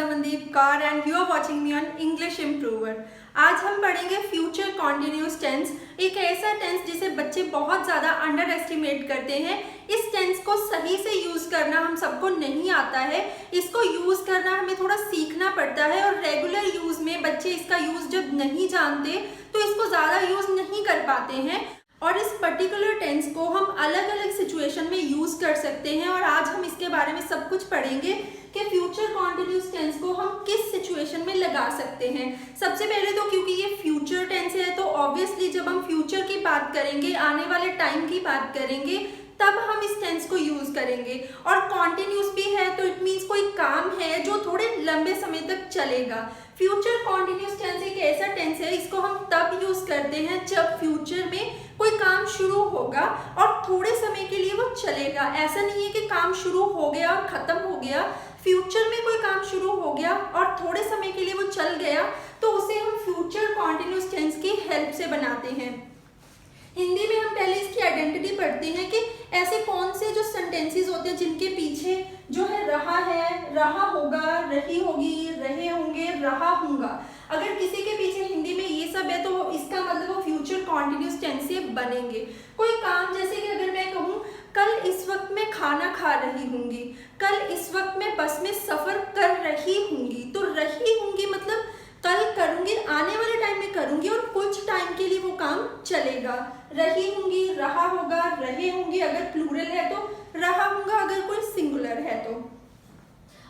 Amandeep Kaur and you are watching me on English Improver। आज हम पढ़ेंगे future continuous tense, एक ऐसा टेंस जिसे बच्चे बहुत ज़्यादा अंडर एस्टिमेट करते हैं। इस टेंस को सही से यूज़ करना हम सबको नहीं आता है, इसको यूज़ करना हमें थोड़ा सीखना पड़ता है और रेगुलर यूज़ में बच्चे इसका यूज़ जब नहीं जानते तो इसको ज़्यादा यूज़ नहीं कर पाते हैं और इस पर्टिकुलर टेंस को हम अलग अलग सिचुएशन में यूज़ कर सकते हैं। और आज हम इसके बारे में सब कुछ पढ़ेंगे कि फ्यूचर कॉन्टिन्यूस टेंस को हम किस सिचुएशन में लगा सकते हैं। सबसे पहले तो क्योंकि ये फ्यूचर टेंस है तो ऑब्वियसली जब हम फ्यूचर की बात करेंगे, आने वाले टाइम की बात करेंगे, तब हम इस टेंस को यूज़ करेंगे। और कॉन्टिन्यूस भी है तो इट मीन्स कोई काम है जो थोड़े लंबे समय तक चलेगा। फ्यूचर कॉन्टिन्यूस टेंस एक ऐसा टेंस है, इसको हम तब यूज़ करते हैं जब फ्यूचर में कोई काम शुरू होगा और थोड़े समय के लिए वो चलेगा। ऐसा नहीं है कि काम शुरू हो गया और ख़त्म हो गया। फ्यूचर में कोई काम शुरू हो गया और थोड़े समय के लिए वो चल गया तो उसे हम फ्यूचर कॉन्टिन्यूस टेंस की हेल्प से बनाते हैं। हिंदी में हम पहले इसकी आइडेंटिटी पढ़ते हैं कि ऐसे कौन से जो सेंटेंसेस होते हैं जिनके पीछे जो है, रहा होगा, रही होगी, रहे होंगे, रहा होगा। अगर किसी के पीछे हिंदी में ये सब है तो इसका मतलब वो फ्यूचर कॉन्टिन्यूस टेंस से बनेंगे। कोई काम, जैसे कि अगर मैं कहूँ कल इस वक्त मैं खाना खा रही होंगी, कल इस वक्त मैं बस में सफ़र कर रही होंगी, तो रही होंगी मतलब कल करूँगी, आने वाले टाइम में करूँगी और कुछ टाइम के लिए वो काम चलेगा। रही होंगी, रहा होगा, रहे होंगे अगर प्लूरल है तो, रहा होगा अगर कोई सिंगुलर है तो।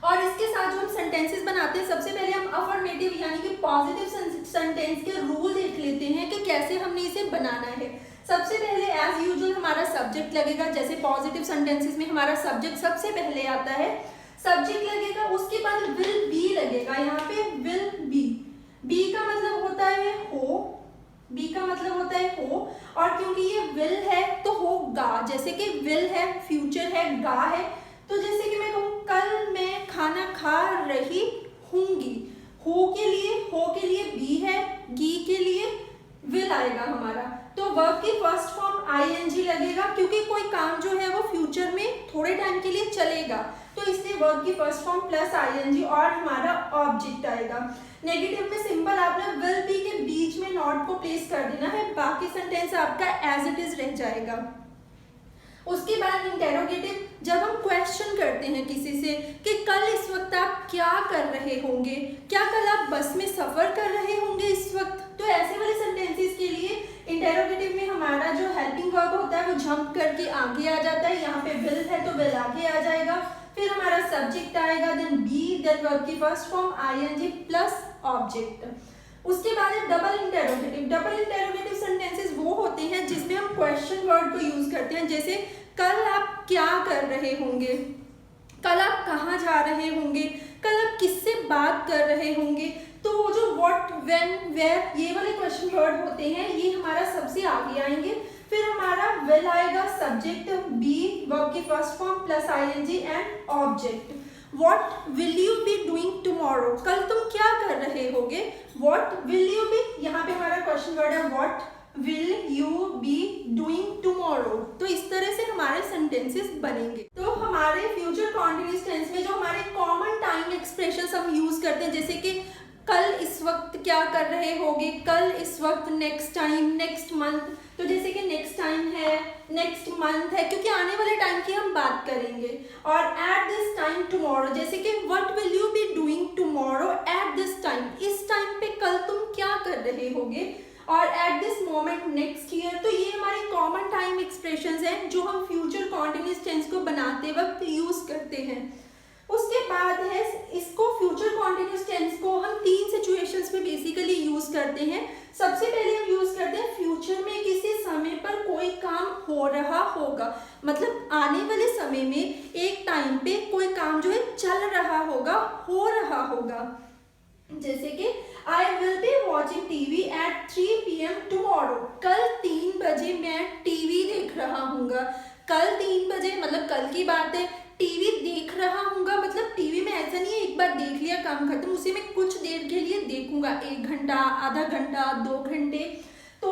और इसके साथ जो हम सेंटेंसेस बनाते हैं, सबसे पहले हम अफर्मेटिव यानी कि पॉजिटिव सेंटेंस के रूल देख लेते हैं कि कैसे हमने इसे बनाना है। सबसे पहले एज यूजुअल हमारा सब्जेक्ट लगेगा। जैसे पॉजिटिव सेंटेंसेस में हमारा सब्जेक्ट सबसे पहले आता है, सब्जेक्ट लगेगा, उसके बाद विल बी लगेगा। यहाँ पे विल बी, बी का मतलब होता है हो, बी का मतलब होता है हो, और क्योंकि ये विल है तो होगा। जैसे कि विल है, फ्यूचर है, गा है, तो जैसे कि मैं कहूँ कल मैं खाना खा रही हूँगी, हो के लिए बी है, गी के लिए विल आएगा हमारा। तो वर्ब की फर्स्ट फॉर्म आईएनजी लगेगा क्योंकि कोई काम जो है वो फ्यूचर में थोड़े टाइम के लिए चलेगा, तो इसलिए वर्ब की फर्स्ट फॉर्म प्लस आईएनजी और हमारा ऑब्जेक्ट आएगा। नेगेटिव में सिंपल आपने विल बी के बीच में नॉट को प्लेस कर देना है, बाकी सेंटेंस आपका एज इट इज रह जाएगा। उसके बाद इंटेरोगेटिव, जब हम क्वेश्चन करते हैं किसी से कि कल इस वक्त आप क्या कर रहे होंगे, क्या कल आप बस में सफ़र कर रहे होंगे इस वक्त, तो ऐसे वाले सेंटेंसेस के लिए इंटेरोगेटिव में हमारा जो हेल्पिंग वर्ब होता है वो जंप करके आगे आ जाता है। यहाँ पे विल है तो विल आगे आ जाएगा, फिर हमारा सब्जेक्ट आएगा, देन बी, देन वर्ब की first form ING plus object. उसके बाद है double interrogative. Double interrogative sentences वो होते हैं जिसमें हम क्वेश्चन वर्ड को यूज करते हैं। जैसे कल आप क्या कर रहे होंगे, कल आप कहाँ जा रहे होंगे, कल आप किससे बात कर रहे होंगे। तो वो जो व्हाट, व्हेन, वेयर, ये वाले क्वेश्चन वर्ड होते हैं ये हमारा सबसे आगे आएंगे। फिर हमारा विल आएगा, सब्जेक्ट, बी, वर्ब की first form plus ING and object. What will you be doing tomorrow? कल तुम क्या कर रहे होगे? What will you be? यहाँ पे हमारा क्वेश्चन वर्ड है what will you be doing tomorrow? तो इस तरह से हमारे सेंटेंसेस बनेंगे। तो हमारे फ्यूचर कॉन्टिन्यूस टेंस में जो हमारे कॉमन टाइम एक्सप्रेशंस हम यूज करते हैं, जैसे कि कल इस वक्त क्या कर रहे होगे, कल इस वक्त, नेक्स्ट टाइम, नेक्स्ट मंथ। तो जैसे कि नेक्स्ट टाइम है, नेक्स्ट मंथ है, क्योंकि आने वाले टाइम की हम बात करेंगे। और एट दिस टाइम टुमारो, जैसे कि what will you be doing tomorrow at this time, इस टाइम पे कल तुम क्या कर रहे होगे। और at this moment, next year. तो ये हमारे कॉमन टाइम एक्सप्रेशंस हैं जो हम फ्यूचर कॉन्टिन्यूस टेंस को बनाते वक्त यूज करते हैं। उसके बाद है इसको फ्यूचर कॉन्टिन्यूस टेंस को हम तीन सिचुएशंस में बेसिकली यूज करते हैं। सबसे पहले हम यूज करते हैं फ्यूचर में किसी समय पर कोई काम हो रहा होगा, मतलब आने वाले समय में एक टाइम पे कोई काम जो है चल रहा होगा, हो रहा होगा। जैसे कि I will be watching TV at 3 PM tomorrow, कल 3 बजे मैं टीवी देख रहा हूँगा। कल 3 बजे मतलब कल की बात है, टीवी देख रहा हूँगा मतलब टीवी में ऐसा नहीं है एक बार देख लिया काम खत्म, उसे मैं कुछ देर के लिए देखूंगा, 1 घंटा, आधा घंटा, 2 घंटे। तो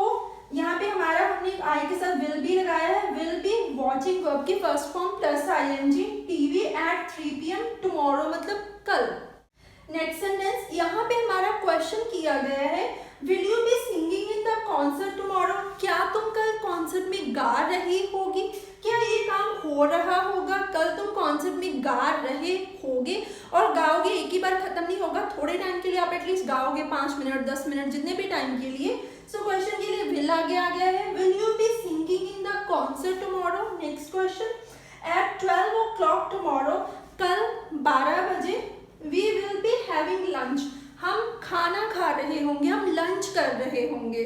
यहाँ पे हमारा हमने आई के साथ विल बी लगाया है, विल बी वॉचिंग वर्ब की first form plus ING, TV at 3 PM tomorrow मतलब कल। नेक्स्ट सेंटेंस, यहाँ पे हमारा क्वेश्चन किया गया है, will you be singing in the concert tomorrow? क्या तुम कल कॉन्सर्ट में गा रही होगी? क्या ये काम हो रहा होगा? कल तुम कॉन्सर्ट में गा रहे होगे, और गाओगे एक ही बार खत्म नहीं होगा, थोड़े टाइम के लिए आप एटलीस्ट गाओगे, 5 मिनट 10 मिनट जितने भी टाइम के लिए। सो क्वेश्चन के लिए विल आगे आ गया है, will you be singing in the concert tomorrow? Next question, at 12 o'clock tomorrow, कल 12 बजे, we will be having lunch, हम खाना खा रहे होंगे, हम लंच कर रहे होंगे।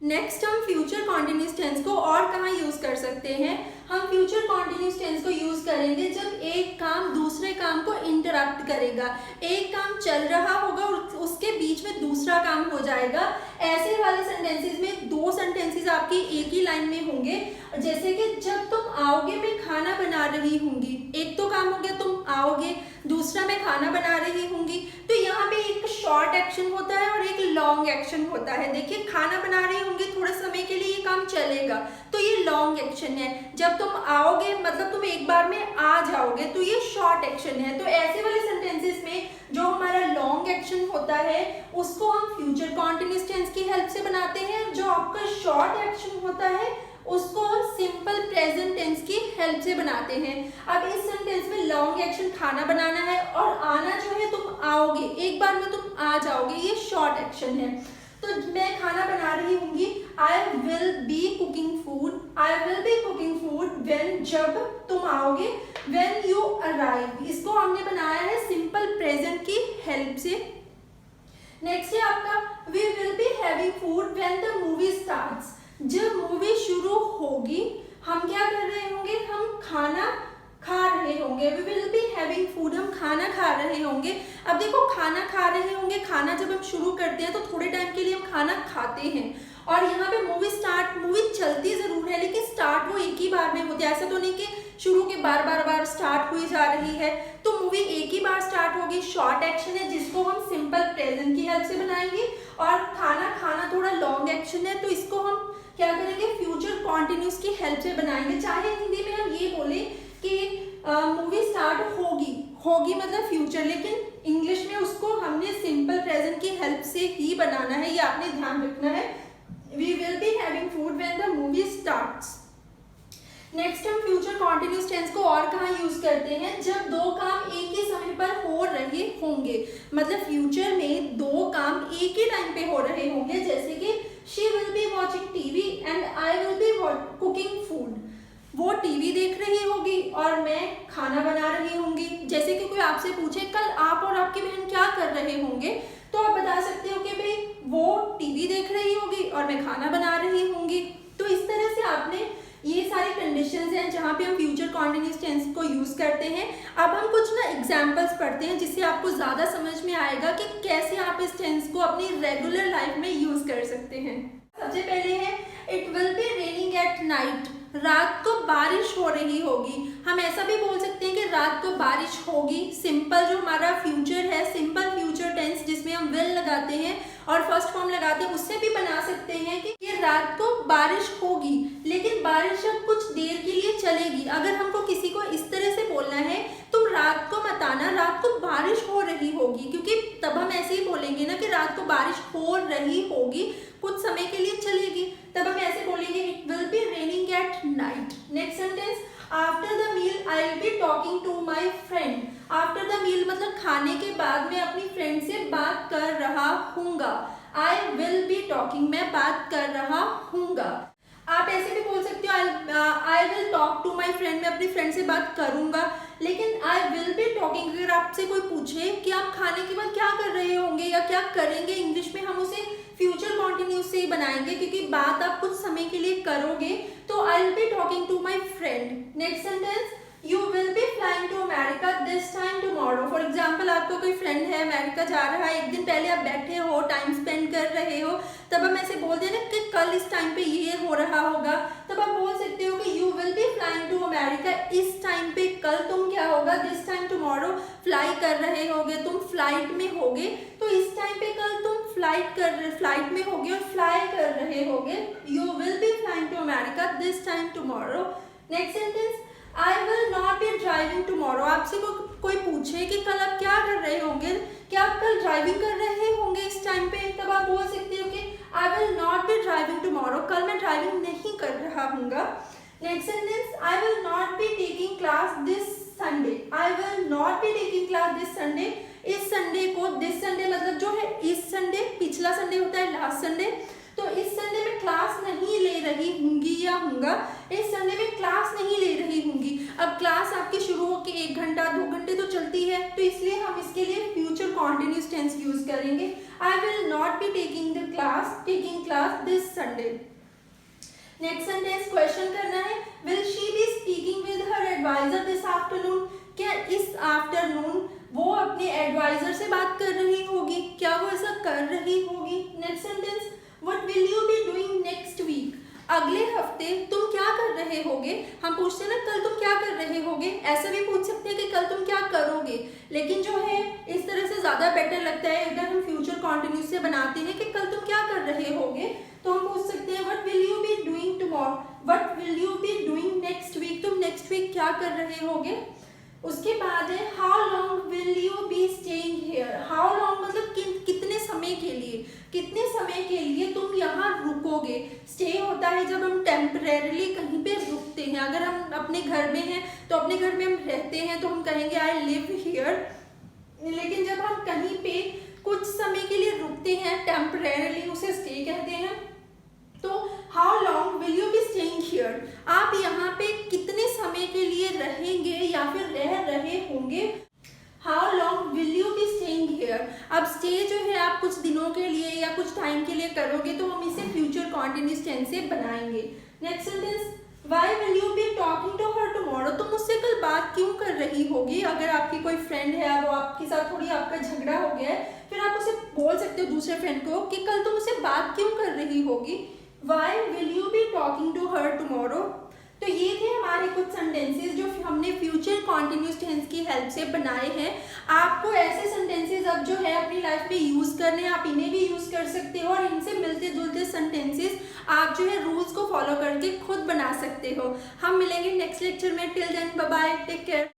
नेक्स्ट हम फ्यूचर कॉन्टिन्यूस टेंस को और कहाँ यूज कर सकते हैं? हम फ्यूचर कॉन्टिन्यूस टेंस को यूज करेंगे जब एक काम दूसरे काम को इंटरप्ट करेगा, एक काम चल रहा होगा और उसके बीच में दूसरा काम हो जाएगा। ऐसे वाले सेंटेंसेस में 2 सेंटेंसेस आपकी एक ही लाइन में होंगे, जैसे कि जब तुम आओगे मैं खाना बना रही होंगी, एक तो काम हो गया तुम आओगे, दूसरा मैं खाना बना रही होंगी। तो यहाँ पे एक शॉर्ट एक्शन होता है और एक लॉन्ग एक्शन होता है। देखिए, खाना बना रही होंगी, थोड़े समय के लिए ये काम चलेगा, तो ये लॉन्ग एक्शन है। जब तुम आओगे मतलब तुम एक बार में आ जाओगे, तो ये शॉर्ट एक्शन है। तो ऐसे वाले सेंटेंसेस में जो हमारा लॉन्ग एक्शन होता है उसको हम फ्यूचर कॉन्टिन्यूस टेंस की हेल्प से बनाते हैं, जो आपका शॉर्ट एक्शन होता है उसको हम सिंपल प्रेजेंट टेंस की हेल्प से बनाते हैं। अब इस सेंटेंस में लॉन्ग एक्शन खाना बनाना है, और आना जो है तुम आओगे, एक बार में तुम आ जाओगे, ये शॉर्ट एक्शन है। तो मैं खाना बना रही होंगी, आई will B cooking food, I will B cooking food when, जब तुम आओगे, व्हेन यू अराइव, इसको हमने बनाया है सिंपल प्रेजेंट की हेल्प से। नेक्स्ट है आपका, we will be having food when the movie starts, जब मूवी शुरू होगी हम क्या कर रहे होंगे? हम खाना खा रहे होंगे। We will be having food, हम खाना खा रहे होंगे। अब देखो, खाना खा रहे होंगे, खाना जब हम शुरू करते हैं तो थोड़े टाइम के लिए हम खाना खाते हैं, और यहाँ पे मूवी स्टार्ट, मूवी चलती जरूर है लेकिन स्टार्ट वो एक ही बार में होती है। ऐसा तो नहीं कि शुरू के बार स्टार्ट हुई जा रही है, तो मूवी एक ही बार स्टार्ट होगी। शॉर्ट एक्शन है जिसको हम सिंपल प्रेजेंट की हेल्प से बनाएंगे, और खाना खाना थोड़ा लॉन्ग एक्शन है, तो इसको हम क्या करेंगे? फ्यूचर कॉन्टिन्यूस की हेल्प से बनाएंगे। चाहे हिंदी में हम ये बोले कि मूवी स्टार्ट होगी, होगी मतलब फ्यूचर, लेकिन इंग्लिश में उसको हमने सिंपल प्रेजेंट की हेल्प से ही बनाना है, ये आपने ध्यान रखना है। We will be having food when the movie starts. Next हम फ्यूचर कॉन्टिन्यूस टेंस को और कहाँ यूज करते हैं? जब 2 काम एक ही समय पर हो रहे होंगे, मतलब फ्यूचर में 2 काम एक ही टाइम पे हो रहे होंगे, जैसे कि she will be watching TV and I will B cooking food, वो टीवी देख रही होगी और मैं खाना बना रही होंगी। जैसे कि कोई आपसे पूछे कल आप और आपकी बहन क्या कर रहे होंगे, तो आप बता सकते हो कि भाई वो टीवी देख रही होगी और मैं खाना बना रही होंगी। तो इस तरह से आपने ये सारी कंडीशंस हैं जहाँ पे हम फ्यूचर कॉन्टिन्यूस टेंस को यूज करते हैं। अब हम कुछ ना एग्जांपल्स पढ़ते हैं जिससे आपको ज़्यादा समझ में आएगा कि कैसे आप इस टेंस को अपनी रेगुलर लाइफ में यूज कर सकते हैं। सबसे पहले है, it will be raining at night, रात को बारिश हो रही होगी। हम ऐसा भी बोल सकते हैं कि रात को बारिश होगी। सिंपल जो हमारा फ्यूचर है, सिंपल फ्यूचर टेंस जिसमें हम विल लगाते हैं और फर्स्ट फॉर्म लगाते हैं, उससे भी बना सकते हैं कि ये रात को बारिश होगी, लेकिन बारिश अब कुछ देर के लिए चलेगी। अगर हमको किसी को इस तरह से बोलना है, तुम रात को मत आना, रात को बारिश हो रही होगी, क्योंकि तब हम ऐसे ही बोलेंगे ना कि रात को बारिश हो रही होगी, कुछ समय के लिए चलेगी, तब हम ऐसे बोलेंगे it will be raining at night. Next sentence, after the meal I will be talking to my friend. After the meal मतलब खाने के बाद मैं अपनी फ्रेंड से बात कर रहा हूँगा। आई विल बी टॉकिंग, मैं बात कर रहा हूँगा। आप ऐसे भी बोल सकते हो I will talk to my friend, मैं अपनी फ्रेंड से बात करूँगा। लेकिन आई विल बी टॉकिंग अगर आपसे कोई पूछे कि आप खाने के बाद क्या कर रहे होंगे या क्या करेंगे, इंग्लिश में हम उसे फ्यूचर कॉन्टिन्यूस से ही बनाएंगे, क्योंकि बात आप कुछ समय के लिए करोगे। तो I will be talking to my friend. Next sentence, you will be flying to America this time tomorrow. For example, आपका कोई फ्रेंड है अमेरिका जा रहा है, एक दिन पहले आप बैठे हो, टाइम स्पेंड कर रहे हो, तब हम ऐसे बोलते हैं ना कि कल इस टाइम पे ये हो रहा होगा, तब आप बोल सकते हो कि you will be flying to America इस टाइम पे, कल तुम क्या होगा, दिस टाइम टुमारो फ्लाई कर रहे होगे, तुम फ्लाइट में होगे, तो इस टाइम पे कल तुम फ्लाइट में होगे और फ्लाई कर रहे होगे। You will be flying to America this time tomorrow. Next sentence, I will not be driving tomorrow. आपसे कोई पूछे कि कल आप क्या कर रहे होंगे, क्या आप कल ड्राइविंग कर रहे होंगे इस टाइम पे, तब आप बोल सकते हो कि I will not be driving tomorrow, कल मैं ड्राइविंग नहीं कर रहा हूँगा। Next sentence, I will not be taking class this Sunday, I will not be taking class this Sunday, इस संडे को, दिस संडे मतलब जो है इस संडे, पिछला संडे होता है लास्ट संडे, तो इस संडे में क्लास नहीं ले रही हूँगी या हूँगा, इस संडे में क्लास नहीं ले रही हूँगी। अब क्लास आपकी शुरू होकर 1 घंटा 2 घंटे तो चलती है, तो इसलिए हम इसके लिए फ्यूचर कॉन्टिन्यूस टेंस यूज करेंगे। I will not be taking class this Sunday. Next sentence question करना है, will she be speaking with her advisor this afternoon, क्या इस आफ्टरनून वो अपने एडवाइजर से बात कर रही होगी, क्या वो ऐसा कर रही होगी। Next sentence, what will you be doing next week, अगले हफ्ते तुम क्या कर रहे होगे। हम पूछते हैं ना कल तुम क्या कर रहे होगे, ऐसा भी पूछ सकते हैं कि कल तुम क्या करोगे, लेकिन जो है इस तरह से ज़्यादा बेटर लगता है अगर हम फ्यूचर कॉन्टिन्यूस से बनाते हैं कि कल तुम क्या कर रहे होगे, तो हम पूछ सकते हैं what will you be doing tomorrow, what will you be doing next week, तुम नेक्स्ट वीक क्या कर रहे होगे। उसके बाद है how long will you be staying here, how long मतलब कितने समय के लिए, कितने समय के लिए तुम यहाँ रुकोगे। स्टे होता है जब हम टेम्परेरीली कहीं पे रुकते हैं, अगर हम अपने घर में हैं तो अपने घर में हम रहते हैं तो हम कहेंगे आई लिव हियर, लेकिन जब हम कहीं पे कुछ समय के लिए रुकते हैं टेम्परेरीली, उसे स्टे कहते हैं। तो how long will you be staying here, आप यहाँ पे कितने समय के लिए रहेंगे या फिर रह रहे होंगे। How long will you be staying here, अब स्टे जो है आप कुछ दिनों के लिए या कुछ टाइम के लिए करोगे तो हम इसे फ्यूचर कॉन्टिन्यूस टेंस से बनाएंगे। Next sentence, why will you be talking to her tomorrow, तुम मुझसे कल बात क्यों कर रही होगी। अगर आपकी कोई फ्रेंड है, वो आपके साथ थोड़ी आपका झगड़ा हो गया है, फिर आप उसे बोल सकते हो दूसरे फ्रेंड को कि कल तुम मुझसे बात क्यों कर रही होगी। Why will you be talking to her tomorrow. तो ये थे हमारे कुछ सेंटेंसेस जो हमने फ्यूचर कॉन्टिन्यूस टेंस की हेल्प से बनाए हैं। आपको ऐसे सेंटेंसेस अब जो है अपनी लाइफ में यूज़ करने, आप इन्हें भी यूज़ कर सकते हो और इनसे मिलते जुलते सेंटेंसेस आप जो है रूल्स को फॉलो करके खुद बना सकते हो। हम मिलेंगे नेक्स्ट लेक्चर में, till then bye bye, take care.